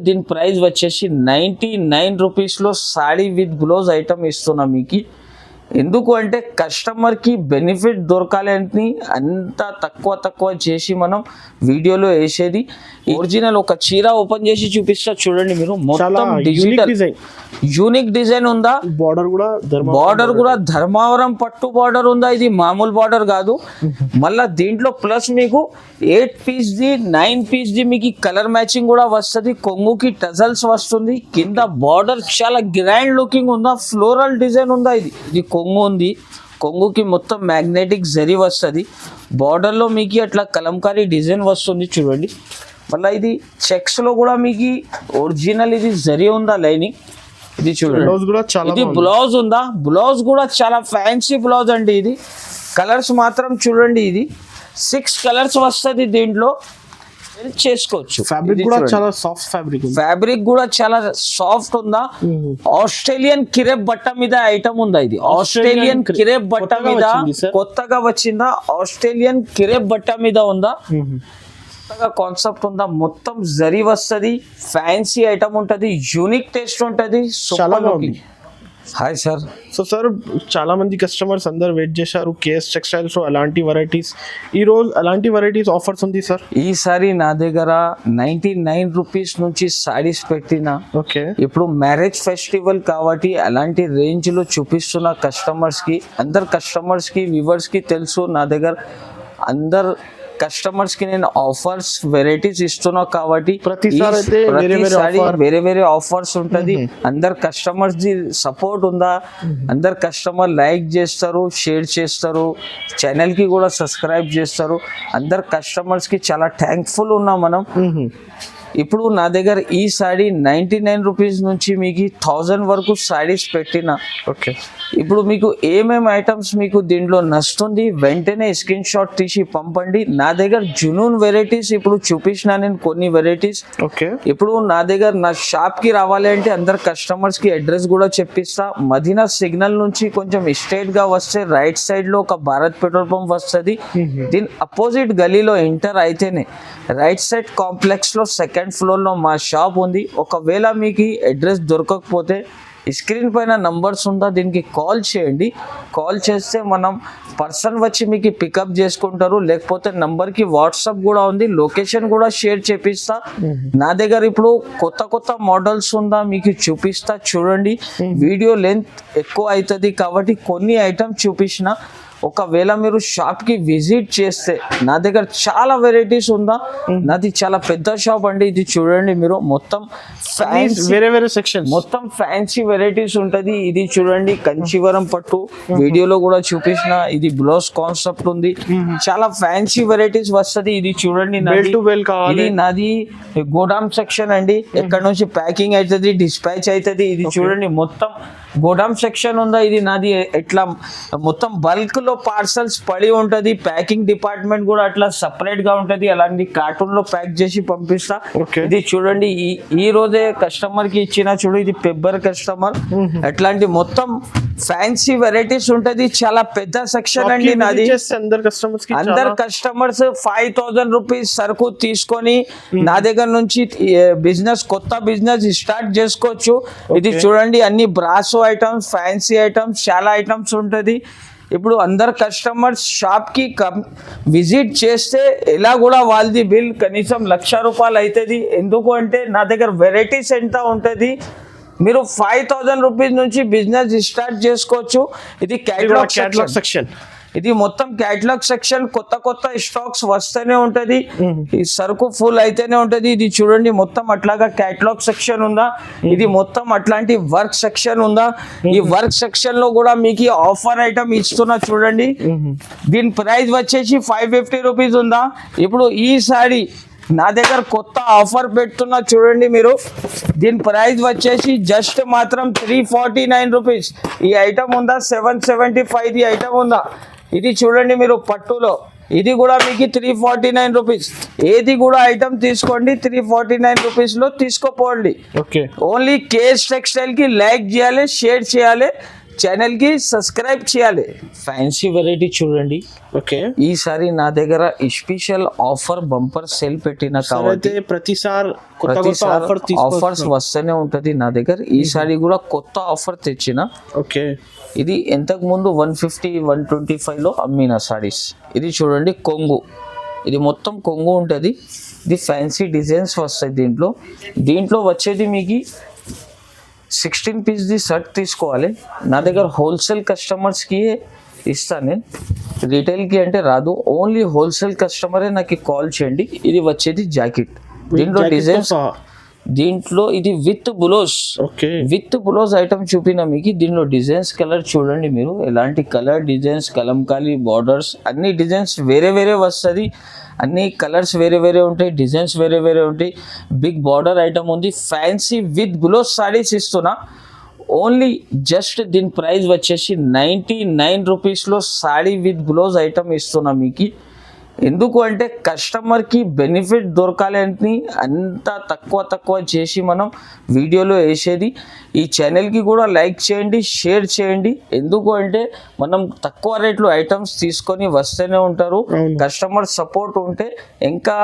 దీని ప్రైస్ వచ్చేసి 99 రూపీస్లో సాడీ విత్ బ్లౌజ్ ఐటమ్ ఇస్తున్నా మీకు. ఎందుకు అంటే కస్టమర్కి బెనిఫిట్ దొరకాలి అని అంత తక్కువ చేసి మనం వీడియోలో వేసేది. ఒరిజినల్ ఒక చీర ఓపెన్ చేసి చూపిస్తా చూడండి మీరు. మొత్తం డిజిటల్ యూనిక్ డిజైన్ ఉందా. బార్డర్ కూడా ధర్మవరం పట్టు బార్డర్ ఉందా. ఇది మామూలు బార్డర్ కాదు. మళ్ళా దీంట్లో ప్లస్ మీకు 8 పీస్ ది 9 పీస్ ది మీకు కలర్ మ్యాచింగ్ కూడా వస్తుంది. కొంగుకి టజల్స్ వస్తుంది. కింద బార్డర్ చాలా గ్రాండ్ లుకింగ్ ఉందా. ఫ్లోరల్ డిజైన్ ఉందా. ఇది కొంగు ఉంది. కొంగుకి మొత్తం మ్యాగ్నెటిక్ జరీ వస్తుంది. బార్డర్లో మీకు అట్లా కలంకారీ డిజైన్ వస్తుంది చూడండి. మళ్ళీ ఇది చెక్స్లో కూడా మీకు ఒరిజినల్ ఇది జరీ ఉందా లైనింగ్. ఇది చూడండి. ఇది బ్లౌజ్ ఉందా. బ్లౌజ్ కూడా చాలా ఫ్యాన్సీ బ్లౌజ్ అండి. ఇది కలర్స్ మాత్రం చూడండి. ఇది 6 కలర్స్ వస్తుంది. దీంట్లో చేసుకోవచ్చు. ఫ్యాబ్రిక్ కూడా చాలా సాఫ్ట్ ఫ్యాబ్రిక్ కూడా చాలా సాఫ్ట్ ఉందా. ఆస్ట్రేలియన్ కిరేప్ బట్ట మీద ఐటమ్ ఉందా. ఇది ఆస్ట్రేలియన్ కిరేప్ బట్ట మీద కొత్తగా వచ్చిందా. ఆస్ట్రేలియన్ కిరేప్ బట్ట మీద ఉందా. కాన్సెప్ట్ ఉందా. మొత్తం జరీ వస్తుంది. ఫ్యాన్సీ ఐటమ్ ఉంటుంది. యూనిక్ టేస్ట్ ఉంటుంది. Hi sir. సో సార్ చాలా మంది కస్టమర్స్ అందరు వెయిట్ చేశారు కేఎస్ టెక్స్టైల్స్ లో అలాంటి వెరైటీస్. ఈ రోజు అలాంటి వెరైటీస్ ఆఫర్స్ ఉంది సార్. ఈసారి నా దగ్గర 99 రూపీస్ నుంచి సారీస్ పెట్టిన. ఓకే. ఇప్పుడు మ్యారేజ్ ఫెస్టివల్ కాబట్టి అలాంటి రేంజ్ లో చూపిస్తున్న కస్టమర్స్ కి. అందరు కస్టమర్స్ కి వ్యూవర్స్ కి తెలుసు నా దగ్గర అందరు కస్టమర్స్ కి నేను ఆఫర్స్ వెరైటీస్ ఇస్తున్నా కాబట్టి ప్రతిసారి వేరే ఆఫర్స్ ఉంటది. అందరు కస్టమర్స్ ది సపోర్ట్ ఉందా. అందరు కస్టమర్ లైక్ చేస్తారు, షేర్ చేస్తారు, ఛానల్ కి కూడా సబ్స్క్రైబ్ చేస్తారు. అందరు కస్టమర్స్ కి చాలా థ్యాంక్ఫుల్ ఉన్నాం మనం. ఇప్పుడు నా దగ్గర ఈ సాడీ 99 రూపీస్ నుంచి మీకు 1000 వరకు సాడీస్ పెట్టిన. ఓకే. ఇప్పుడు మీకు ఏమేమి ఐటమ్స్ మీకు దీంట్లో నచ్చుతుంది వెంటనే స్క్రీన్ షాట్ తీసి పంపండి. నా దగ్గర జునూన్ వెరైటీస్ ఇప్పుడు చూపించిన నేను కొన్ని వెరైటీస్. ఓకే. ఇప్పుడు నా దగ్గర నా షాప్ కి రావాలి అంటే అందరు కస్టమర్స్ కి అడ్రస్ కూడా చెప్పిస్తా. మదీనా సిగ్నల్ నుంచి కొంచెం స్ట్రైట్ గా వస్తే రైట్ సైడ్ లో ఒక భారత్ పెట్రోల్ పంప్ వస్తుంది. దీని అపోజిట్ గలీలో ఎంటర్ అయితేనే రైట్ సైడ్ కాంప్లెక్స్ లో సెకండ్ ఫ్లోర్ లో మా షాప్ ఉంది. ఒకవేళ మీకు అడ్రస్ దొరకకపోతే స్క్రీన్ పైన నంబర్స్ ఉందా దీనికి కాల్ చేయండి. కాల్ చేస్తే మనం పర్సన్ వచ్చి మీకు పికప్ చేసుకుంటారు. లేకపోతే నంబర్కి వాట్సాప్ కూడా ఉంది. లొకేషన్ కూడా షేర్ చేపిస్తా. నా దగ్గర ఇప్పుడు కొత్త మోడల్స్ ఉందా మీకు చూపిస్తా చూడండి. వీడియో లెంత్ ఎక్కువ అవుతుంది కాబట్టి కొన్ని ఐటమ్ చూపించిన. ఒకవేళ మీరు షాప్ కి విజిట్ చేస్తే నా దగ్గర చాలా వెరైటీస్ ఉందా. నాది చాలా పెద్ద షాప్ అండి. ఇది చూడండి మీరు. మొత్తం వేరే సెక్షన్ మొత్తం ఫ్యాన్సీ వెరైటీస్ ఉంటది. ఇది చూడండి కంచీవరం పట్టు వీడియోలో కూడా చూపించిన. ఇది బ్లౌజ్ కాన్సెప్ట్ ఉంది. చాలా ఫ్యాన్సీ వెరైటీస్ వస్తుంది. ఇది చూడండి ఇది నాది గోడామ్ సెక్షన్ అండి. ఎక్కడ నుంచి ప్యాకింగ్ అవుతుంది డిస్పాచ్ అవుతుంది. ఇది చూడండి మొత్తం గోడామ్ సెక్షన్ ఉందా. ఇది నాది ఎట్లా మొత్తం బల్క్ లో పార్సల్స్ పడి ఉంటది. ప్యాకింగ్ డిపార్ట్మెంట్ కూడా అట్లా సపరేట్ గా ఉంటది. అలాంటి కార్టూన్ లో ప్యాక్ చేసి పంపిస్తా. ఇది చూడండి ఈ రోజే కస్టమర్ కి ఇచ్చిన చూడు. ఇది పెబ్బర్ కస్టమర్. అట్లాంటి మొత్తం ఫ్యాన్సీ వెరైటీస్ ఉంటది. చాలా పెద్ద సెక్షన్ అండి నాది. అందరు కస్టమర్స్ 5000 రూపీస్ సరుకు తీసుకొని నా దగ్గర నుంచి కొత్త బిజినెస్ స్టార్ట్ చేసుకోవచ్చు. ఇది చూడండి అన్ని బ్రాసో ఐటమ్స్, ఫ్యాన్సీ ఐటమ్స్, చాలా ఐటమ్స్ ఉంటది. ఇప్పుడు అందరు కస్టమర్స్ షాప్ కి విజిట్ చేస్తే ఎలా కూడా వాళ్ళది బిల్ కనీసం 1,00,000 రూపాయలు అవుతుంది. ఎందుకు అంటే నా దగ్గర వెరైటీస్ ఎంత ఉంటుంది. మీరు 5000 రూపీస్ నుంచి బిజినెస్ స్టార్ట్ చేసుకోవచ్చు. ఇది క్యాటలాగ్ సెక్షన్. ఇది మొత్తం క్యాటలాగ్ సెక్షన్. కొత్త స్టాక్స్ వస్తూనే ఉంటది. ఈ సరుకు ఫుల్ అయితేనే ఉంటది. ఇది చూడండి మొత్తం అట్లాగా క్యాటలాగ్ సెక్షన్ ఉందా. ఇది మొత్తం అట్లాంటి వర్క్ సెక్షన్ ఉందా. ఈ వర్క్ సెక్షన్ లో కూడా మీకు ఆఫర్ ఐటమ్ ఇస్తున్నా చూడండి. దీని ప్రైస్ వచ్చేసి 550 రూపీస్ ఉందా. ఇప్పుడు ఈ సారీ నా దగ్గర కొత్త ఆఫర్ పెడుతున్నా చూడండి మీరు. దీని ప్రైస్ వచ్చేసి జస్ట్ మాత్రం 349 రూపీస్. ఈ ఐటమ్ ఉందా 775 ఈ ఐటమ్ ఉందా. ఇది చూడండి మీరు పట్టులో. ఇది కూడా మీకు 349 రూపీస్. ఏది కూడా ఐటమ్ తీసుకోండి 349 రూపీస్ లో తీసుకోపోండి. ఓకే. ఓన్లీ కేఎస్ టెక్స్టైల్ కి లైక్ చేయాలి, షేర్ చేయాలి. ఛానల్ కి సబ్స్క్రైబ్ చేయాలి. ఫ్యాన్సీ వెరైటీ చూడండి. ఓకే, ఈసారి నా దగ్గర స్పెషల్ ఆఫర్ బంపర్ సేల్ పెట్టిన కాబట్టి ప్రతిసారి ఆఫర్స్ వస్తూనే ఉంటది నా దగ్గర. ఈసారి కూడా కొత్త ఆఫర్ తెచ్చిన. ఓకే, ఇది ఇంతకు ముందు 150 125 లో అమ్మిన సారీస్. ఇది చూడండి కొంగు, ఇది మొత్తం కొంగు ఉంటుంది. ఇది ఫ్యాన్సీ డిజైన్స్ వస్తాయి దీంట్లో వచ్చేది మీకు 16 పీస్ది షర్ట్ తీసుకోవాలి. నా దగ్గర హోల్సేల్ కస్టమర్స్కి ఇస్తాను నేను, రీటైల్కి అంటే రాదు. ఓన్లీ హోల్సేల్ కస్టమరే నాకు కాల్ చేయండి. ఇది వచ్చేది జాకెట్, దీంట్లో డిజైన్స్, దీంట్లో ఇది with blouse. Okay, with blouse item చూపిన మీకు. దీనిలో డిజైన్స్ కలర్ చూడండి మీరు, ఎలాంటి కలర్ డిజైన్స్, కలంకారీ బార్డర్స్, అన్ని డిజైన్స్ వేరే వేరే వస్తుంది. అన్ని కలర్స్ వేరే వేరే ఉంటాయి, డిజైన్స్ వేరే వేరే ఉంటాయి. బిగ్ బార్డర్ ఐటమ్ ఉంది. ఫ్యాన్సీ విత్ బ్లౌజ్ సారీస్ ఇస్తున్నా. ఓన్లీ జస్ట్ దీని ప్రైస్ వచ్చేసి 99 రూపీస్లో సారీ విత్ బ్లౌజ్ ఐటమ్ ఇస్తున్నా మీకు. ఎందుకు అంటే కస్టమర్కి బెనిఫిట్ దొరకాలని అంత తక్కువ చేసి మనం వీడియోలో వేసేది. ఈ ఛానల్కి కూడా లైక్ చేయండి, షేర్ చేయండి. ఎందుకు అంటే మనం తక్కువ రేట్లో ఐటమ్స్ తీసుకొని వస్తూనే ఉంటారు. కస్టమర్ సపోర్ట్ ఉంటే ఇంకా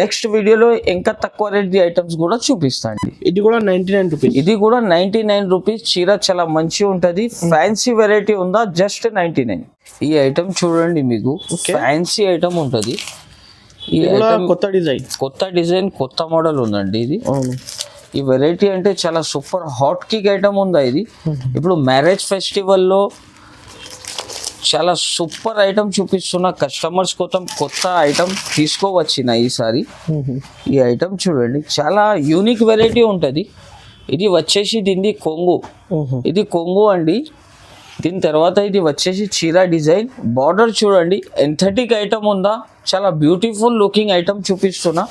నెక్స్ట్ వీడియోలో ఇంకా తక్కువ రేట్ ఐటమ్స్ కూడా చూపిస్తాండి. ఇది కూడా 99 రూపీస్. ఇది కూడా 99 రూపీస్. చీర చాలా మంచిగా ఉంటుంది. ఫ్యాన్సీ వెరైటీ ఉందా, జస్ట్ 99. ఈ ఐటమ్ చూడండి మీకు, ఫ్యాన్సీ ఐటమ్ ఉంటుంది. ఈ ఐటమ్ కొత్త డిజైన్ కొత్త మోడల్ ఉందండి. ఇది ఈ వెరైటీ అంటే చాలా సూపర్ హాట్ కిక్ ఐటమ్ ఉందా ఇది. ఇప్పుడు మ్యారేజ్ ఫెస్టివల్లో చాలా సూపర్ ఐటమ్ చూపిస్తున్న కస్టమర్స్ కోసం. కొత్త ఐటమ్ తీసుకోవచ్చిన ఈసారి. ఈ ఐటమ్ చూడండి, చాలా యూనిక్ వెరైటీ ఉంటుంది. ఇది వచ్చేసి దీన్ని కొంగు, ఇది కొంగు అండి. దీని తర్వాత ఇది వచ్చేసి చీర డిజైన్. బార్డర్ చూడండి, ఎంథెటిక్ ఐటమ్ ఉందా, చాలా బ్యూటిఫుల్ లుకింగ్ ఐటమ్ చూపిస్తున్నా.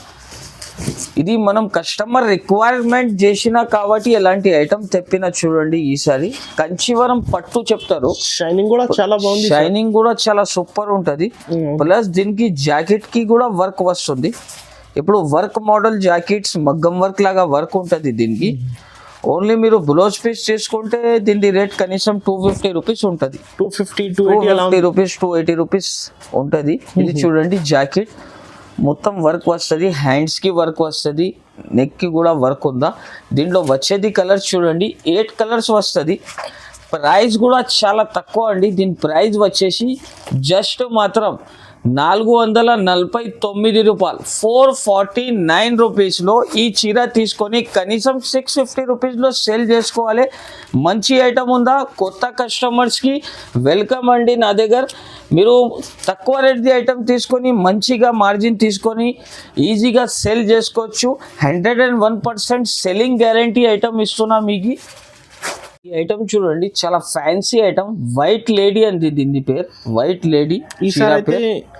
ఇది మనం కస్టమర్ రిక్వైర్మెంట్ చేసిన కాబట్టి ఎలాంటి ఐటమ్ తెప్పిన చూడండి. ఈసారి కంచివరం పట్టు చెప్తారు. షైనింగ్ కూడా చాలా బాగుంది, షైనింగ్ కూడా చాలా సూపర్ ఉంటుంది. ప్లస్ దీనికి జాకెట్ కి కూడా వర్క్ వస్తుంది. ఇప్పుడు వర్క్ మోడల్ జాకెట్స్ మగ్గం వర్క్ లాగా వర్క్ ఉంటుంది దీనికి. ఓన్లీ మీరు బ్లౌజ్ పీస్ చేసుకుంటే దీని రేట్ కనీసం 250 రూపీస్ ఉంటుంది. 250 రూపీస్ 280 రూపీస్ ఉంటుంది. ఇది చూడండి జాకెట్ మొత్తం వర్క్ వస్తుంది, హ్యాండ్స్కి వర్క్ వస్తుంది, నెక్కి కూడా వర్క్ ఉందా. దీంట్లో వచ్చేది కలర్స్ చూడండి, 8 కలర్స్ వస్తుంది. ప్రైస్ కూడా చాలా తక్కువ అండి. దీని ప్రైస్ వచ్చేసి జస్ట్ మాత్రం 449 రూపాయలు, 449 రూపీస్లో ఈ చీర తీసుకొని కనీసం 650 రూపీస్లో సేల్ చేసుకోవాలి. మంచి ఐటమ్ ఉందా, కొత్త కస్టమర్స్కి వెల్కమ్ అండి. నా దగ్గర మీరు తక్కువ రేట్ది ఐటమ్ తీసుకొని మంచిగా మార్జిన్ తీసుకొని ఈజీగా సేల్ చేసుకోవచ్చు. 101% సెల్లింగ్ గ్యారంటీ ఐటమ్ ఇస్తున్నా మీకు. ఈ ఐటమ్ చూడండి, చాలా ఫ్యాన్సీ ఐటమ్. వైట్ లేడీ అంది దీని పేరు, వైట్ లేడీ.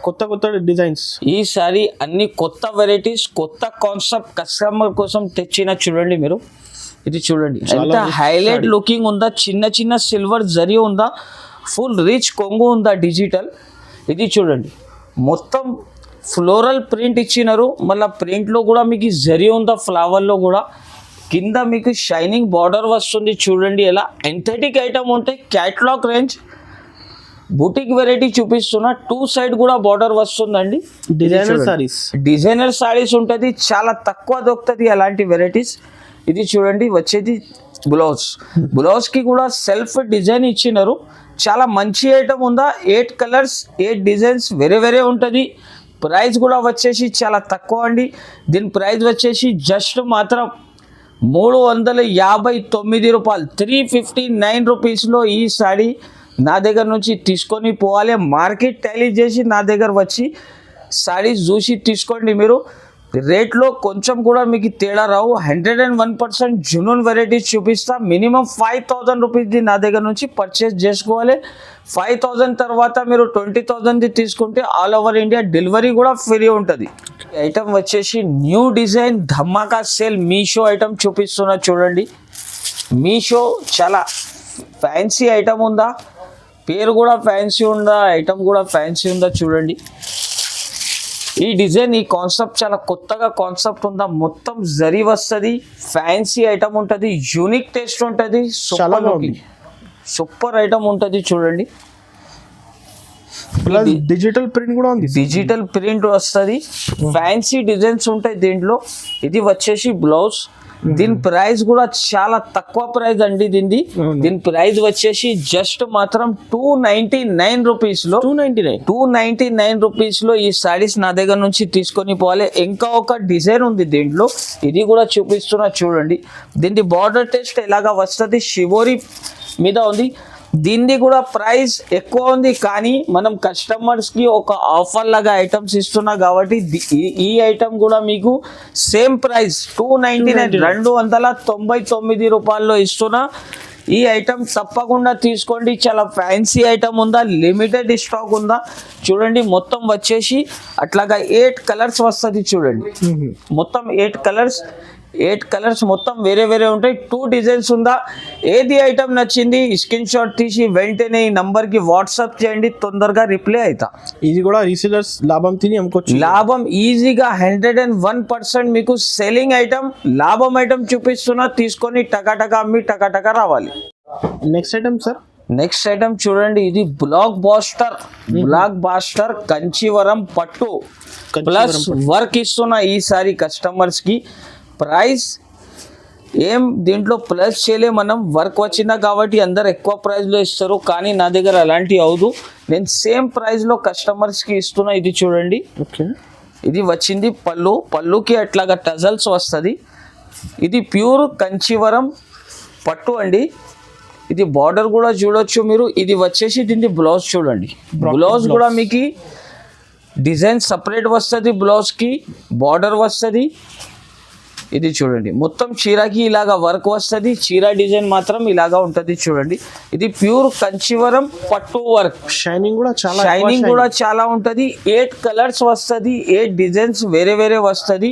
కొత్త డిజైన్స్. ఈసారి అన్ని కొత్త వెరైటీస్, కొత్త కాన్సెప్ట్ కస్టమర్ కోసం తెచ్చిన చూడండి మీరు. ఇది చూడండి ఎంత హైలైట్ లుకింగ్ ఉందా, చిన్న సిల్వర్ జరీ ఉందా, ఫుల్ రిచ్ కొంగు ఉందా డిజిటల్. ఇది చూడండి మొత్తం ఫ్లోరల్ ప్రింట్ ఇచ్చినారు. మళ్ళీ ప్రింట్లో కూడా మీకు జరీ ఉందా, ఫ్లవర్లో కూడా. కింద మీకు షైనింగ్ బార్డర్ వస్తుంది చూడండి. ఎలా ఎంథెటిక్ ఐటమ్ ఉంటాయి. క్యాటలాగ్ రేంజ్ బుటిక్ వెరైటీ చూపిస్తున్నా. 2 సైడ్ కూడా బార్డర్ వస్తుందండి. డిజైనర్ సారీస్ ఉంటుంది, చాలా తక్కువ దొరుకుతుంది అలాంటి వెరైటీస్. ఇది చూడండి వచ్చేది బ్లౌజ్కి కూడా సెల్ఫ్ డిజైన్ ఇచ్చినారు. చాలా మంచి ఐటమ్ ఉందా. 8 కలర్స్ 8 డిజైన్స్ వేరే వేరే ఉంటుంది. ప్రైస్ కూడా వచ్చేసి చాలా తక్కువ అండి. దీని ప్రైస్ వచ్చేసి జస్ట్ మాత్రం 359 రూపాయలు, 359 రూపీస్లో ఈ సారీ నా దగ్గర నుంచి తీసుకొని పోవాలి. మార్కెట్ టాలీ చేసి నా దగ్గర వచ్చి సారీస్ చూసి తీసుకోండి మీరు. రేట్లో కొంచెం కూడా మీకు తేడా రావు. 101% జునూన్ వెరైటీస్ చూపిస్తా. మినిమం 5000 రూపీస్ది నా దగ్గర నుంచి పర్చేస్ చేసుకోవాలి. 5000 తర్వాత మీరు 20,000ది తీసుకుంటే ఆల్ ఓవర్ ఇండియా డెలివరీ కూడా ఫ్రీ ఉంటుంది. ఐటమ్ వచ్చేసి న్యూ డిజైన్ ధమాకా సేల్ మీషో ఐటమ్ చూపిస్తున్నా చూడండి. మీషో చాలా ఫ్యాన్సీ ఐటమ్ ఉందా, పేరు కూడా ఫ్యాన్సీ ఉందా, ఐటమ్ కూడా ఫ్యాన్సీ ఉందా చూడండి. ఈ డిజైన్, ఈ కాన్సెప్ట్ చాలా కొత్తగా కాన్సెప్ట్ ఉందా. మొత్తం జరీ వస్తుంది, ఫ్యాన్సీ ఐటమ్ ఉంటుంది, యూనిక్ టేస్ట్ ఉంటుంది. సూపర్ ఐటమ్ ఉంటుంది చూడండి. ప్లస్ డిజిటల్ ప్రింట్ కూడా ఉంది. డిజిటల్ ప్రింట్ వస్తుంది, ఫ్యాన్సీ డిజైన్స్ ఉంటాయి దీంట్లో. ఇది వచ్చేసి బ్లౌజ్. దీని ప్రైస్ కూడా చాలా తక్కువ ప్రైస్ అండి దీని ప్రైస్ వచ్చేసి జస్ట్ మాత్రం 299 రూపీస్ లో 299 రూపీస్ లో ఈ సారీస్ నా దగ్గర నుంచి తీసుకొని పోవాలి. ఇంకా ఒక డిజైన్ ఉంది దీంట్లో, ఇది కూడా చూపిస్తున్నా చూడండి. దీని బార్డర్ టెస్ట్ ఎలాగా వస్తుంది, షివోరి మీద ఉంది. దీన్ని కూడా ప్రైస్ ఎక్కువ ఉంది, కానీ మనం కస్టమర్స్ కి ఒక ఆఫర్ లాగా ఐటమ్స్ ఇస్తున్నా కాబట్టి ఈ ఐటమ్ కూడా మీకు సేమ్ ప్రైస్ 299 299 రూపాయల్లో ఇస్తున్నా. ఈ ఐటమ్ తప్పకుండా తీసుకోండి. చాలా ఫ్యాన్సీ ఐటమ్ ఉందా, లిమిటెడ్ స్టాక్ ఉందా చూడండి. మొత్తం వచ్చేసి అట్లాగా 8 కలర్స్ వస్తుంది చూడండి. మొత్తం 8 కలర్స్ మొత్తం వేరే వేరే ఉంటాయి. 2 డిజైన్స్ ఉందా, ఏది ఐటమ్ నచ్చింది స్క్రీన్ షాట్ తీసి వెంటనే ఈ నంబర్ కి వాట్సాప్ చేయండి, తొందరగా రిప్లై అవుతా. ఇది కూడా రీసేలర్స్ లాభం తిని అమ్ముకోవచ్చు. లాభం ఈజీగా 101% మీకు సెల్లింగ్ ఐటమ్, లాభం ఐటమ్ చూపిస్తున్నా. తీసుకొని టకాటకా అమ్మి టకాటకా రావాలి. Next item sir, next item చూడండి. ఇది బ్లాక్ బాస్టర్ కంచీవరం పట్టు ప్లస్ వర్క్ ఇస్తున్నా ఈసారి కస్టమర్స్ కి. ప్రైస్ ఏం దీంట్లో ప్లస్ చేయలే మనం, వర్క్ వచ్చిందా కాబట్టి అందరు ఎక్కువ ప్రైస్లో ఇస్తారు, కానీ నా దగ్గర అలాంటివి అవదు. నేను సేమ్ ప్రైస్లో కస్టమర్స్కి ఇస్తున్నా. ఇది చూడండి, ఇది వచ్చింది పళ్ళుకి అట్లాగా టజల్స్ వస్తుంది. ఇది ప్యూర్ కంచీవరం పట్టు అండి. ఇది బార్డర్ కూడా చూడొచ్చు మీరు. ఇది వచ్చేసి దీన్ని బ్లౌజ్ చూడండి. బ్లౌజ్ కూడా మీకు డిజైన్ సపరేట్ వస్తుంది, బ్లౌజ్కి బార్డర్ వస్తుంది. ఇది చూడండి, మొత్తం చీరకి ఇలాగా వర్క్ వస్తుంది, చీర డిజైన్ మాత్రం ఇలాగా ఉంటుంది చూడండి. ఇది ప్యూర్ కంచీవరం పట్టు వర్క్. షైనింగ్ కూడా చాలా ఉంటది. 8 కలర్స్ వస్తుంది, 8 డిజైన్స్ వేరే వేరే వస్తుంది.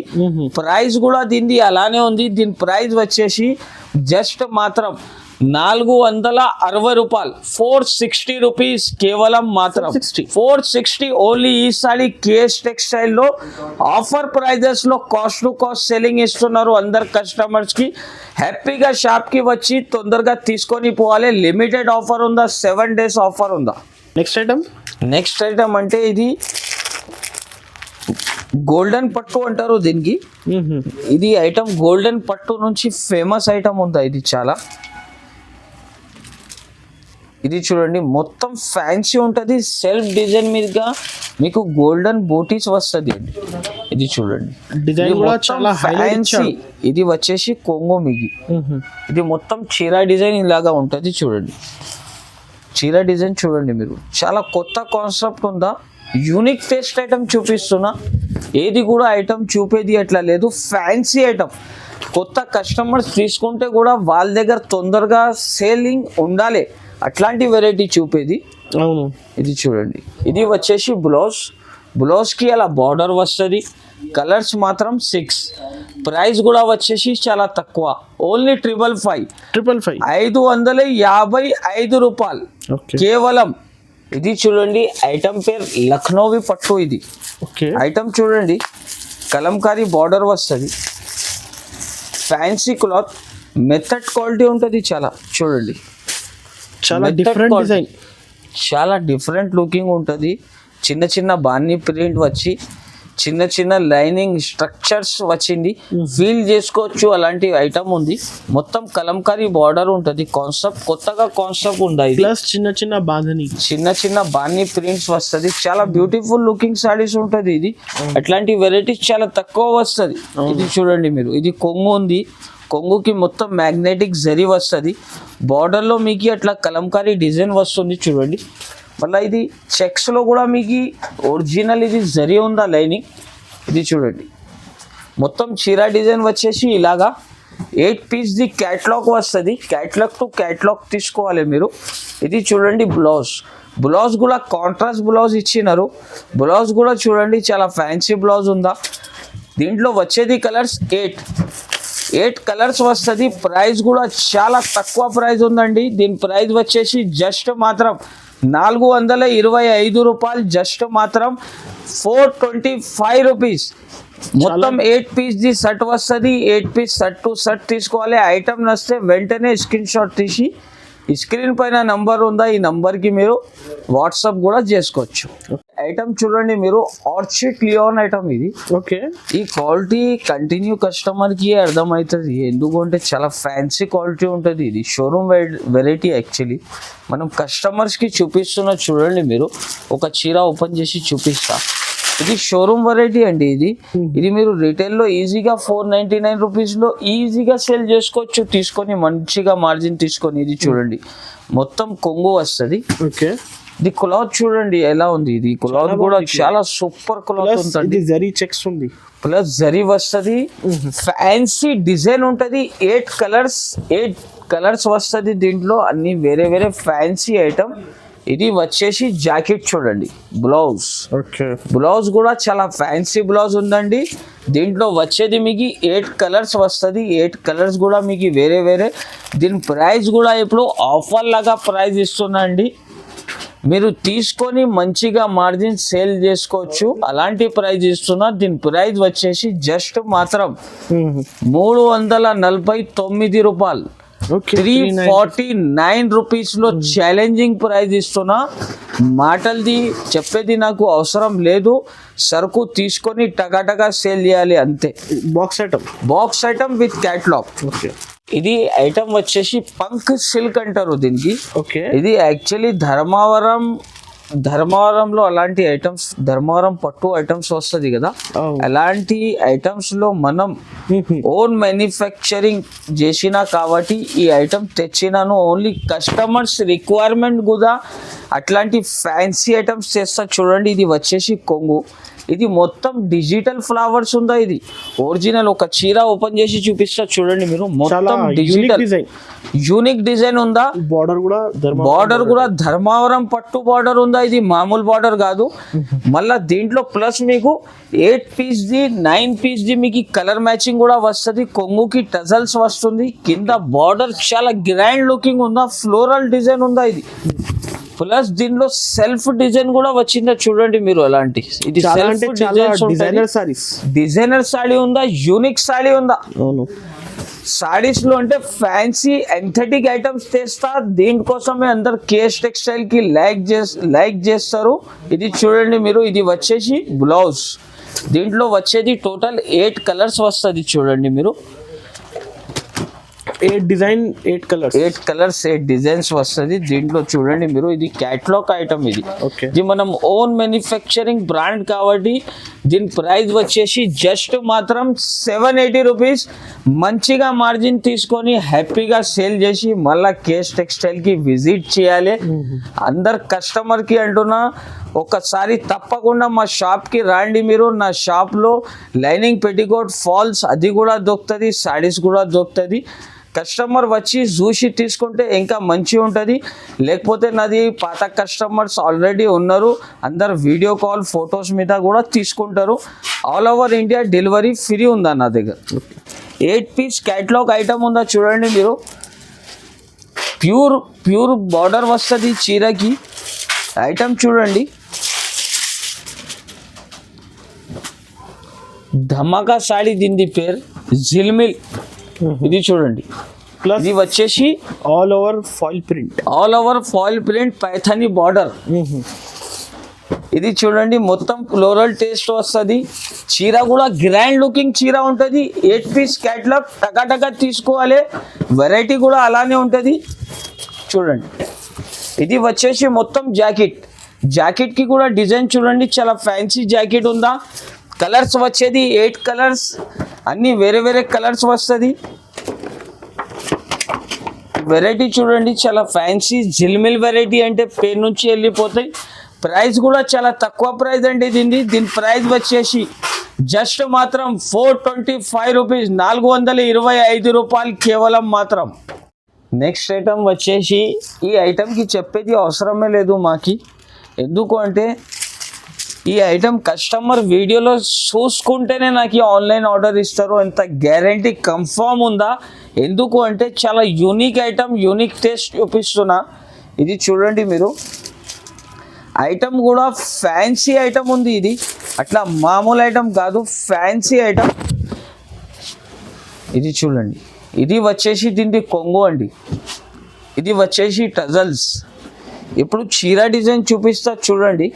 ప్రైస్ కూడా దీనిది అలానే ఉంది. దీని ప్రైస్ వచ్చేసి జస్ట్ మాత్రం 460 రూపాయలు, 460 రూపీస్ కేవలం మాత్రం 460 ఓన్లీ. ఈసారి కేఎస్ టెక్స్టైల్ లో ఆఫర్ ప్రైజెస్ లో కాస్ట్ టు కాస్ట్ సెల్లింగ్ ఇస్తున్నారు. అందరు కస్టమర్స్ కి హ్యాపీగా షాప్ కి వచ్చి తొందరగా తీసుకొని పోవాలి. లిమిటెడ్ ఆఫర్ ఉందా, 7 days ఆఫర్ ఉందా. నెక్స్ట్ ఐటమ్ అంటే ఇది గోల్డెన్ పట్టు అంటారు దీనికి. ఇది ఐటమ్ గోల్డెన్ పట్టు నుంచి ఫేమస్ ఐటమ్ ఉందా. ఇది చాలా, ఇది చూడండి మొత్తం ఫ్యాన్సీ ఉంటుంది. సెల్ఫ్ డిజైన్ మీదుగా మీకు గోల్డెన్ బోటీస్ వస్తుంది. ఇది చూడండి, డిజైన్ కూడా చాలా ఫ్యాన్సీ. ఇది వచ్చేసి కొంగు మిగి. ఇది మొత్తం చీర డిజైన్ ఇలాగా ఉంటుంది చూడండి. చీర డిజైన్ చూడండి మీరు, చాలా కొత్త కాన్సెప్ట్ ఉందా. యూనిక్ టేస్ట్ ఐటమ్ చూపిస్తున్నా. ఏది కూడా ఐటమ్ చూపేది అట్లా లేదు, ఫ్యాన్సీ ఐటమ్. కొత్త కస్టమర్స్ తీసుకుంటే కూడా వాళ్ళ దగ్గర తొందరగా సేలింగ్ ఉండాలి, అట్లాంటి వెరైటీ చూపేది. అవును, ఇది చూడండి. ఇది వచ్చేసి బ్లౌజ్కి అలా బార్డర్ వస్తుంది. కలర్స్ మాత్రం 6. ప్రైస్ కూడా వచ్చేసి చాలా తక్కువ, ఓన్లీ 555 555 రూపాయలు కేవలం. ఇది చూడండి, ఐటమ్ పేరు లక్నోవి పట్టు. ఇది ఐటమ్ చూడండి, కలంకారీ బార్డర్ వస్తుంది, ఫ్యాన్సీ క్లాత్, మెథడ్ క్వాలిటీ ఉంటుంది. చాలా చూడండి, చాలా డిఫరెంట్ డిజైన్, చాలా డిఫరెంట్ లుకింగ్ ఉంటుంది. చిన్న చిన్న బాన్ని ప్రింట్ వచ్చి చిన్న చిన్న లైనింగ్ స్ట్రక్చర్స్ వచ్చింది, ఫీల్ చేసుకోవచ్చు. అలాంటి ఐటమ్ ఉంది. మొత్తం కలంకారీ బార్డర్ ఉంటుంది. కాన్సెప్ట్ కొత్తగా కాన్సెప్ట్ ఉంది. ప్లస్ చిన్న చిన్న బాన్ని ప్రింట్స్ వస్తుంది. చాలా బ్యూటిఫుల్ లుకింగ్ సారీస్ ఉంటుంది. ఇది అట్లాంటి వెరైటీస్ చాలా తక్కువ వస్తుంది. ఇది చూడండి మీరు, ఇది కొంగు ఉంది. కొంగుకి మొత్తం మ్యాగ్నెటిక్ జరీ వస్తుంది. బార్డర్లో మీకు అట్లా కలంకారీ డిజైన్ వస్తుంది చూడండి. మళ్ళీ ఇది చెక్స్లో కూడా మీకు ఒరిజినల్ ఇది జరీ ఉందా లైనింగ్. ఇది చూడండి, మొత్తం చీర డిజైన్ వచ్చేసి ఇలాగా 8 పీస్ది క్యాట్లాగ్ వస్తుంది. క్యాట్లాగ్ టు క్యాట్లాగ్ తీసుకోవాలి మీరు. ఇది చూడండి బ్లౌజ్ కూడా కాంట్రాస్ట్ బ్లౌజ్ ఇచ్చినారు. బ్లౌజ్ కూడా చూడండి, చాలా ఫ్యాన్సీ బ్లౌజ్ ఉందా. దీంట్లో వచ్చేది కలర్స్ 8 కలర్స్ వస్తుంది. ప్రైస్ కూడా చాలా తక్కువ ప్రైస్ ఉందండి. దీని ప్రైస్ వచ్చేసి జస్ట్ మాత్రం 425 రూపాయలు, జస్ట్ మాత్రం 425 రూపీస్. మొత్తం 8 పీస్ది సెట్ వస్తుంది. 8 పీస్ సెట్ టు సెట్ తీసుకోవాలి. ఐటమ్ నస్తే వెంటనే స్క్రీన్ షాట్ తీసి ఈ స్క్రీన్ పైన నంబర్ ఉందా, ఈ నంబర్ కి మీరు వాట్సాప్ కూడా చేసుకోవచ్చు. ఐటమ్ చూడండి మీరు, ఆర్చిడ్ లియోన్ ఐటమ్ ఇది. ఓకే, ఈ క్వాలిటీ కంటిన్యూ కస్టమర్ కి అర్థమవుతుంది, ఎందుకంటే చాలా ఫ్యాన్సీ క్వాలిటీ ఉంటుంది. ఇది షోరూమ్ వెరైటీ. యాక్చువల్లీ మనం కస్టమర్స్ కి చూపిస్తున్న చూడండి మీరు, ఒక చీర ఓపెన్ చేసి చూపిస్తా. ఇది షోరూమ్ వెరైటీ అండి. ఇది మీరు రిటైల్లో ఈజీగా 499 రూపీస్లో ఈజీగా సేల్ చేసుకోవచ్చు, తీసుకొని మంచిగా మార్జిన్ తీసుకొని. ఇది చూడండి మొత్తం కొంగు వస్తుంది. ఓకే, ఇది క్లాత్ చూడండి ఎలా ఉంది. ఇది క్లాత్ కూడా చాలా సూపర్ క్లాత్ ఉంటుంది. జరీ చెక్స్ ఉంది, ప్లస్ జరీ వస్తుంది, ఫ్యాన్సీ డిజైన్ ఉంటుంది. 8 కలర్స్ వస్తుంది దీంట్లో, అన్ని వేరే వేరే ఫ్యాన్సీ ఐటమ్. ఇది వచ్చేసి జాకెట్ చూడండి, బ్లౌజ్. ఓకే, బ్లౌజ్ కూడా చాలా ఫ్యాన్సీ బ్లౌజ్ ఉందండి. దీంట్లో వచ్చేది మీకు 8 కలర్స్ వస్తుంది. 8 కలర్స్ కూడా మీకు వేరే వేరే. దీని ప్రైస్ కూడా ఇప్పుడు ఆఫర్ లాగా ప్రైస్ ఇస్తున్నా అండి, మీరు తీసుకొని మంచిగా మార్జిన్ సేల్ చేసుకోవచ్చు. అలాంటి ప్రైస్ ఇస్తున్నా. దీని ప్రైస్ వచ్చేసి జస్ట్ మాత్రం 349 రూపాయలు. 349 రూపీస్ లో ఛాలెంజింగ్ ప్రైస్ ఇస్తున్నా. మాటలది చెప్పేది నాకు అవసరం లేదు, సరుకు తీసుకొని టకాటకా సేల్ చేయాలి అంతే. Box item with catalogue. Okay, ఇది ఐటమ్ వచ్చేసి పంక్ సిల్క్ అంటారు దీనికి. ఓకే, ఇది యాక్చువల్లీ ధర్మవరంలో అలాంటి ఐటమ్స్, ధర్మవరం పట్టు ఐటమ్స్ వస్తుంది కదా, అలాంటి ఐటమ్స్ లో మనం ఓన్ మ్యానుఫ్యాక్చరింగ్ చేసినా కాబట్టి ఈ ఐటమ్ తెచ్చినాను. ఓన్లీ కస్టమర్స్ రిక్వైర్మెంట్ కూడా అట్లాంటి ఫ్యాన్సీ ఐటమ్స్ చేస్తా. చూడండి ఇది వచ్చేసి కొంగు. ఇది మొత్తం డిజిటల్ ఫ్లవర్స్ ఉందా. ఇది ఒరిజినల్. ఒక చీర ఓపెన్ చేసి చూపిస్తా చూడండి మీరు, మొత్తం డిజిటల్ యూనిక్ డిజైన్ ఉందా. బార్డర్ కూడా ధర్మవరం పట్టు బార్డర్ ఉందా. ఇది మామూలు బార్డర్ కాదు. మళ్ళా దీంట్లో ప్లస్ మీకు 8 పీస్ ది 9 పీస్ ది మీకు కలర్ మ్యాచింగ్ కూడా వస్తుంది. కొంగుకి టజల్స్ వస్తుంది. కింద బార్డర్ చాలా గ్రాండ్ లుకింగ్ ఉందా, ఫ్లోరల్ డిజైన్ ఉందా. ఇది ప్లస్ దీనిలో సెల్ఫ్ డిజైన్ కూడా వచ్చిందా చూడండి మీరు. అలాంటి ఇది డిజైనర్ సాడీ ఉందా, యూనిక్ సాడీ ఉందా. సాడీస్ లో అంటే ఫ్యాన్సీ ఎంథెటిక్ ఐటమ్స్ తెస్తా. దీనికోసమే అందరు కేఎస్ టెక్స్టైల్ కి లైక్ చేస్తారు. ఇది చూడండి మీరు, ఇది వచ్చేసి బ్లౌజ్. దీంట్లో వచ్చేది టోటల్ 8 కలర్స్ వస్తుంది చూడండి మీరు. 8 కలర్స్ 8 డిజైన్స్ వస్తుంది దీంట్లో చూడండి మీరు. ఇది క్యాటలాగ్ ఐటమ్. ఇది మనం ఓన్ మ్యానుఫ్యాక్చరింగ్ బ్రాండ్ కాబట్టి దీని ప్రైస్ వచ్చేసి జస్ట్ మాత్రం 780 రూపీస్. మంచిగా మార్జిన్ తీసుకొని హ్యాపీగా సేల్ చేసి మళ్ళా కేఎస్ టెక్స్టైల్ కి విజిట్ చేయాలి. అందరు కస్టమర్ కి అంటున్నా, ఒకసారి తప్పకుండా మా షాప్ కి రండి మీరు. నా షాప్ లో లైనింగ్, పెట్టికోట్, ఫాల్స్ అది కూడా దొరుకుతుంది, సాడీస్ కూడా దొరుకుతుంది. కస్టమర్ వచ్చి చూసి తీసుకుంటే ఇంకా మంచిగా ఉంటుంది. లేకపోతే నాది పాత కస్టమర్స్ ఆల్రెడీ ఉన్నారు, అందరు వీడియో కాల్ ఫొటోస్ మీద కూడా తీసుకుంటారు. All over India delivery free ఉందా నా దగ్గర. 8 పీస్ క్యాటలాగ్ ఐటమ్ ఉందా చూడండి మీరు. ప్యూర్ బార్డర్ వస్తుంది చీరకి. ఐటమ్ చూడండి, ధమాకా సాడీ, దీని పేరు జిల్మిల్. ఇది చూడండి, ఇది వచ్చేసి all over foil print Paithani border. ఇది చూడండి మొత్తం ఫ్లోరల్ టేస్ట్ వస్తుంది. చీర కూడా గ్రాండ్ లుకింగ్ చీర ఉంటుంది. 8 పీస్ క్యాటలాగ్ టకాటకా తీసుకోవాలి. వెరైటీ కూడా అలానే ఉంటుంది చూడండి. ఇది వచ్చేసి మొత్తం జాకెట్ కి కూడా డిజైన్ చూడండి, చాలా ఫ్యాన్సీ జాకెట్ ఉందా. కలర్స్ వచ్చేది 8 కలర్స్, అన్ని వేరే వేరే కలర్స్ వస్తుంది. వెరైటీ చూడండి చాలా ఫ్యాన్సీ జిల్మిల్ వెరైటీ. అంటే పేరు నుంచి వెళ్ళిపోతాయి. ప్రైస్ కూడా చాలా తక్కువ ప్రైస్ అండి దీని ప్రైస్ వచ్చేసి జస్ట్ మాత్రం 425 రూపీస్, 425 రూపాయలు కేవలం మాత్రం. నెక్స్ట్ ఐటమ్ వచ్చేసి, ఈ ఐటమ్కి చెప్పేది అవసరమే లేదు మాకి. ఎందుకు అంటే ఈ ఐటమ్ కస్టమర్ వీడియోలో చూసుకుంటేనే నాకు ఆన్లైన్ ఆర్డర్ ఇస్తారు, ఎంత గ్యారంటీ కన్ఫర్మ్ ఉందా. ఎందుకు అంటే చాలా యూనిక్ ఐటమ్, యూనిక్ టేస్ట్ చూపిస్తున్నా. ఇది చూడండి మీరు, ఐటమ్ కూడా ఫ్యాన్సీ ఐటమ్ ఉంది. ఇది అట్లా మామూలు ఐటమ్ కాదు, ఫ్యాన్సీ ఐటమ్. ఇది చూడండి, ఇది వచ్చేసి దీనికి కొంగు అండి. ఇది వచ్చేసి టజల్స్. ఇప్పుడు చీర డిజైన్ చూపిస్తా చూడండి.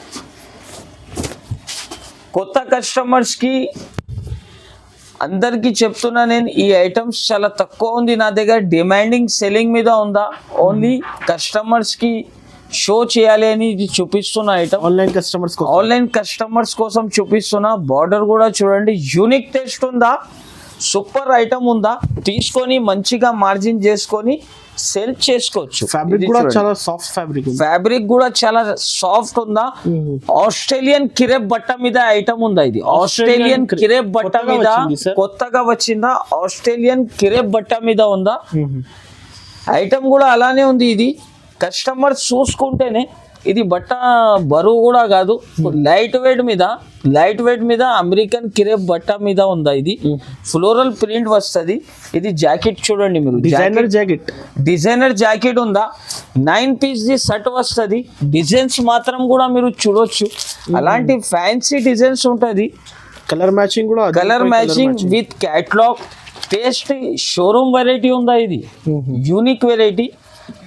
కొత్త కస్టమర్స్కి అందరికీ చెప్తున్నా నేను, ఈ ఐటమ్స్ చాలా తక్కువ ఉంది నా దగ్గర. డిమాండింగ్ సెల్లింగ్ మీద ఉందా, ఓన్లీ కస్టమర్స్కి షో చేయాలి అని ఇది చూపిస్తున్న ఐటమ్. ఆన్లైన్ కస్టమర్స్ కోసం చూపిస్తున్నా. బార్డర్ కూడా చూడండి, యూనిక్ టేస్ట్ ఉందా, సూపర్ ఐటమ్ ఉందా, తీసుకొని మంచిగా మార్జిన్ చేసుకొని సేల్ చేసుకోవచ్చు. ఫ్యాబ్రిక్ కూడా చాలా సాఫ్ట్ ఫ్యాబ్రిక్ కూడా చాలా సాఫ్ట్ ఉందా. ఆస్ట్రేలియన్ కిరేప్ బట్ట మీద ఐటమ్ ఉందా. ఇది ఆస్ట్రేలియన్ కిరేప్ బట్ట మీద కొత్తగా వచ్చిందా. ఆస్ట్రేలియన్ కిరేప్ బట్ట మీద ఉందా. ఐటమ్ కూడా అలానే ఉంది. ఇది కస్టమర్స్ చూసుకుంటేనే ఇది బట్ట బరువు కూడా కాదు, లైట్ వెయిట్ మీద అమెరికన్ కిరేప్ బట్ట మీద ఉందా. ఇది ఫ్లోరల్ ప్రింట్ వస్తుంది. ఇది జాకెట్ చూడండి మీరు, డిజైనర్ జాకెట్ ఉందా. 9 పీస్ ది షర్ట్ వస్తుంది. డిజైన్స్ మాత్రం కూడా మీరు చూడొచ్చు, అలాంటి ఫ్యాన్సీ డిజైన్స్ ఉంటుంది. Colour matching with catalogue. Taste showroom variety ఉందా. ఇది యూనిక్ వెరైటీ,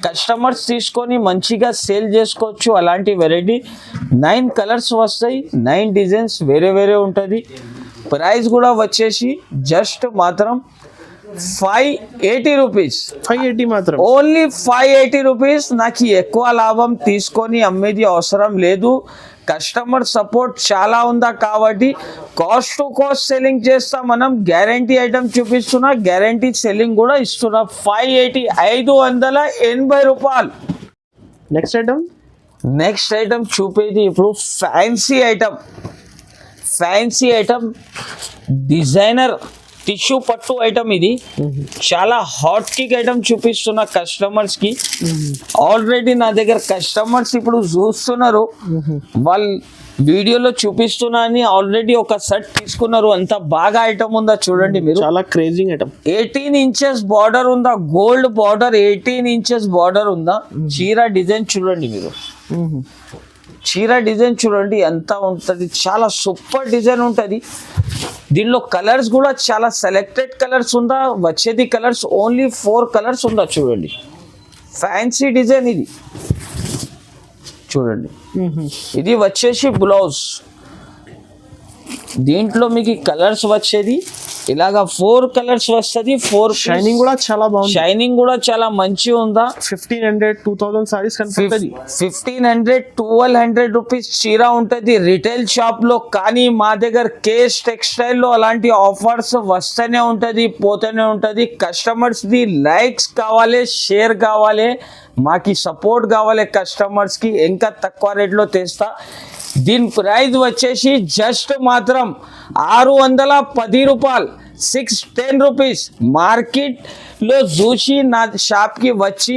కస్టమర్స్ తీసుకొని మంచిగా సేల్ చేసుకోవచ్చు. అలాంటి వెరైటీ 9 కలర్స్ వస్తాయి, 9 డిజైన్స్ వేరే ఉంటుంది. ప్రైస్ కూడా వచ్చేసి జస్ట్ మాత్రం 580 రూపీస్. 580 మాత్రం, ఓన్లీ 580 రూపీస్. నాకు ఎక్కువ లాభం తీసుకొని అమ్మేది అవసరం లేదు. కస్టమర్ సపోర్ట్ చాలా ఉందా కాబట్టి కాస్ట్ టు కాస్ట్ సెల్లింగ్ చేస్తా. మనం గ్యారంటీ ఐటమ్ చూపిస్తున్నా, గ్యారంటీ సెల్లింగ్ కూడా ఇస్తున్నా. 580, 580 రూపాయలు. నెక్స్ట్ ఐటమ్ చూపేది ఇప్పుడు ఫ్యాన్సీ ఐటమ్ డిజైనర్ టిష్యూ పట్టు ఐటమ్. ఇది చాలా హాట్ కిక్ ఐటమ్ చూపిస్తున్న కస్టమర్స్ కి. ఆల్రెడీ నా దగ్గర కస్టమర్స్ ఇప్పుడు చూస్తున్నారు, వాళ్ళు వీడియోలో చూపిస్తున్నా అని ఆల్రెడీ ఒక సెట్ తీసుకున్నారు. అంత బాగా ఐటమ్ ఉందా చూడండి మీరు, చాలా క్రేజీ ఐటమ్. 18 ఇంచెస్ బార్డర్ ఉందా, గోల్డ్ బార్డర్ 18 ఇంచెస్ బార్డర్ ఉందా. చీర డిజైన్ చూడండి మీరు, చీర డిజైన్ చూడండి ఎంత ఉంటుంది, చాలా సూపర్ డిజైన్ ఉంటుంది. దీనిలో కలర్స్ కూడా చాలా సెలెక్టెడ్ కలర్స్ ఉందా. వచ్చేది కలర్స్ ఓన్లీ 4 కలర్స్ ఉందా చూడండి. ఫ్యాన్సీ డిజైన్ ఇది చూడండి. ఇది వచ్చేసి బ్లౌజ్. దీంట్లో మీకు కలర్స్ వచ్చేది ఇలాగా 4 కలర్స్ వస్తుంది. 4 షైనింగ్ కూడా చాలా బాగుంది, షైనింగ్ కూడా చాలా మంచి ఉందా. 1500-2000 సారీస్ కనిపిస్తుంది. 1500-1200 రూపీస్ చీర ఉంటుంది రిటైల్ షాప్ లో. కానీ మా దగ్గర కేఎస్ టెక్స్టైల్ లో అలాంటి ఆఫర్స్ వస్తూనే ఉంటది, పోతూనే ఉంటది. కస్టమర్స్ ది లైక్స్ కావాలి, షేర్ కావాలి, మాకి సపోర్ట్ కావాలి. కస్టమర్స్ కి ఇంకా తక్కువ రేట్లో తెస్తా. దీని ప్రైస్ వచ్చేసి జస్ట్ మాత్రం 610 రూపాయలు, 610 రూపీస్. మార్కెట్లో చూసి నా షాప్కి వచ్చి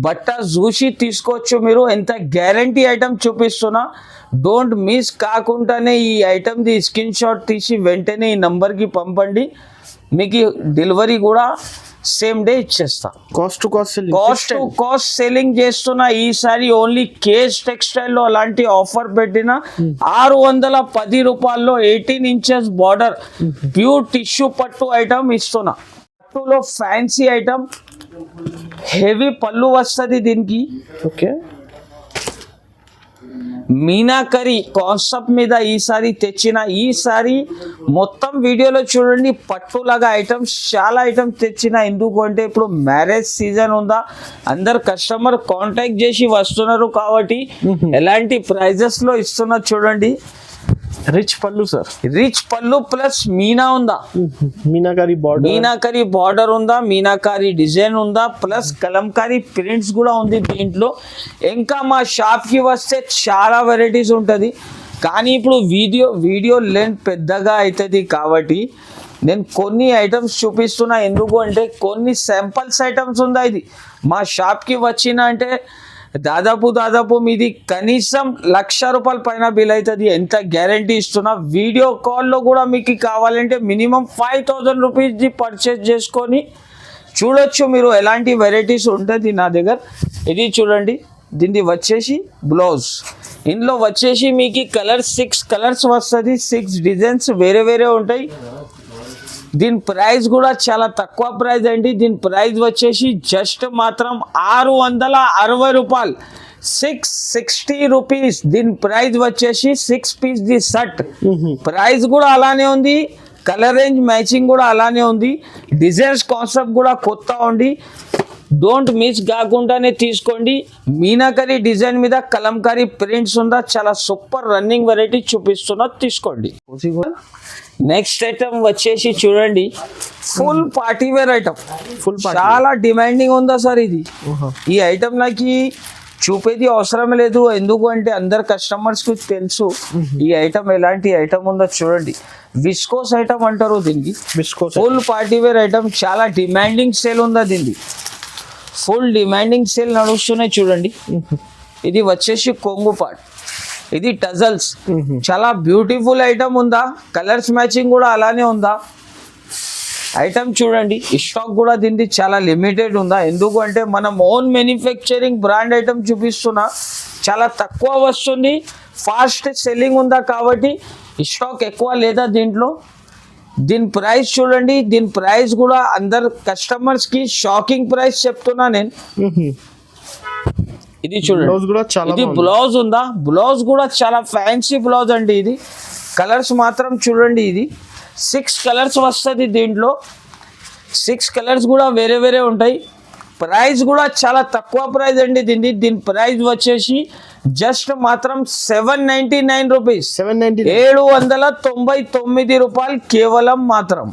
బట్ట చూసి తీసుకోవచ్చు మీరు. ఎంత గ్యారంటీ ఐటమ్ చూపిస్తున్నా, డోంట్ మిస్ కాకుండానే ఈ ఐటమ్ది స్క్రీన్ షాట్ తీసి వెంటనే ఈ నంబర్కి పంపండి. మీకు డెలివరీ కూడా సేమ్ డే ఇచ్చేస్తా. కాస్ట్ టు కాస్ట్ సెల్లింగ్ చేస్తున్నా. ఈసారి ఓన్లీ కేఎస్ టెక్స్టైల్ లో అలాంటి ఆఫర్ పెట్టిన 610 రూపాయల్లో 18 ఇంచెస్ బార్డర్ ప్యూర్ టిష్యూ పట్టు ఐటమ్ ఇస్తున్నా. పట్టులో ఫ్యాన్సీ ఐటమ్, హెవీ పళ్ళు వస్తుంది దీనికి. ఓకే, మీనాకరి కాన్సెప్ట్ మీద ఈసారి తెచ్చిన. ఈసారి మొత్తం వీడియోలో చూడండి, పట్టులాగా ఐటమ్స్ చాలా ఐటమ్స్ తెచ్చిన. ఎందుకంటే ఇప్పుడు మ్యారేజ్ సీజన్ ఉందా, అందరు కస్టమర్ కాంటాక్ట్ చేసి వస్తున్నారు కాబట్టి ఎలాంటి ప్రైజెస్ లో ఇస్తున్నా చూడండి. రిచ్ పళ్ళు సార్, రిచ్ పళ్ళు ప్లస్ మీనా ఉందా, మీనాకరి బార్డర్ ఉందా, మీనాకరి డిజైన్ ఉందా, ప్లస్ కలంకారీ ప్రింట్స్ కూడా ఉంది దీంట్లో. ఇంకా మా షాప్ కి వస్తే చాలా వెరైటీస్ ఉంటుంది. కానీ ఇప్పుడు వీడియో లెంత్ పెద్దగా అవుతుంది కాబట్టి నేను కొన్ని ఐటమ్స్ చూపిస్తున్నా. ఎందుకు అంటే కొన్ని శాంపల్స్ ఐటమ్స్ ఉందా. ఇది మా షాప్కి వచ్చిన అంటే దాదాపు మీది కనీసం 1,00,000 రూపాయల పైన బిల్ అవుతుంది. ఎంత గ్యారంటీ ఇస్తున్నా. వీడియో కాల్లో కూడా మీకు కావాలంటే మినిమం 5,000 రూపీస్ది పర్చేస్ చేసుకొని చూడొచ్చు మీరు. ఎలాంటి వెరైటీస్ ఉంటుంది నా దగ్గర. ఇది చూడండి, దీన్ని వచ్చేసి బ్లౌజ్. ఇందులో వచ్చేసి మీకు కలర్ 6 కలర్స్ వస్తుంది. 6 డిజైన్స్ వేరే ఉంటాయి. దీని ప్రైస్ కూడా చాలా తక్కువ ప్రైస్ అండి. దీని ప్రైస్ వచ్చేసి జస్ట్ మాత్రం 660 రూపాయలు, 660 రూపీస్. దీని ప్రైస్ వచ్చేసి 6 పీస్ ది షర్ట్. ప్రైస్ కూడా అలానే ఉంది, కలర్ రేంజ్ మ్యాచింగ్ కూడా అలానే ఉంది, డిజైన్స్ కాన్సెప్ట్ కూడా కొత్త ఉంది. డోంట్ మిస్ కాకుండానే తీసుకోండి. మీనాకరీ డిజైన్ మీద కలంకారీ ప్రింట్స్ ఉందా, చాలా సూపర్ రన్నింగ్ వెరైటీ చూపిస్తున్నా, తీసుకోండి. నెక్స్ట్ ఐటమ్ వచ్చేసి చూడండి, ఫుల్ పార్టీ వేర్ ఐటమ్. చాలా డిమాండింగ్ ఉందా సార్ ఇది. ఈ ఐటమ్ నాకు చూపేది అవసరం లేదు, ఎందుకు అంటే అందరు కస్టమర్స్ కి తెలుసు ఈ ఐటమ్ ఎలాంటి ఐటమ్ ఉందో. చూడండి, విస్కోస్ ఐటమ్ అంటారు దీనికి. ఫుల్ పార్టీ వేర్ ఐటమ్, చాలా డిమాండింగ్ సేల్ ఉందా దీనికి. ఫుల్ డిమాండింగ్ సేల్ నడుస్తున్నాయి చూడండి. ఇది వచ్చేసి కొంగు పార్ట్, ఇది టజల్స్. చాలా బ్యూటిఫుల్ ఐటమ్ ఉందా, కలర్స్ మ్యాచింగ్ కూడా అలానే ఉందా. ఐటమ్ చూడండి, స్టాక్ కూడా దీనికి చాలా లిమిటెడ్ ఉందా, ఎందుకు అంటే మనం ఓన్ మ్యానుఫ్యాక్చరింగ్ బ్రాండ్ ఐటమ్ చూపిస్తున్నా, చాలా తక్కువ వస్తుంది, ఫాస్ట్ సెల్లింగ్ ఉందా కాబట్టి స్టాక్ ఎక్కువ లేదా దీంట్లో. దీని ప్రైస్ చూడండి, దీని ప్రైస్ కూడా అందరు కస్టమర్స్ కి షాకింగ్ ప్రైస్ చెప్తున్నా నేను. ఇది చూడండి, ఇది బ్లౌజ్ ఉందా, బ్లౌజ్ కూడా చాలా ఫ్యాన్సీ బ్లౌజ్ అండి. ఇది కలర్స్ మాత్రం చూడండి, ఇది 6 కలర్స్ వస్తుంది దీంట్లో. 6 కలర్స్ కూడా వేరే వేరే ఉంటాయి. ప్రైస్ కూడా చాలా తక్కువ ప్రైస్ అండి దీన్ని. దీని ప్రైస్ వచ్చేసి జస్ట్ మాత్రం 799 రూపీస్, 799 రూపాయలు కేవలం మాత్రం.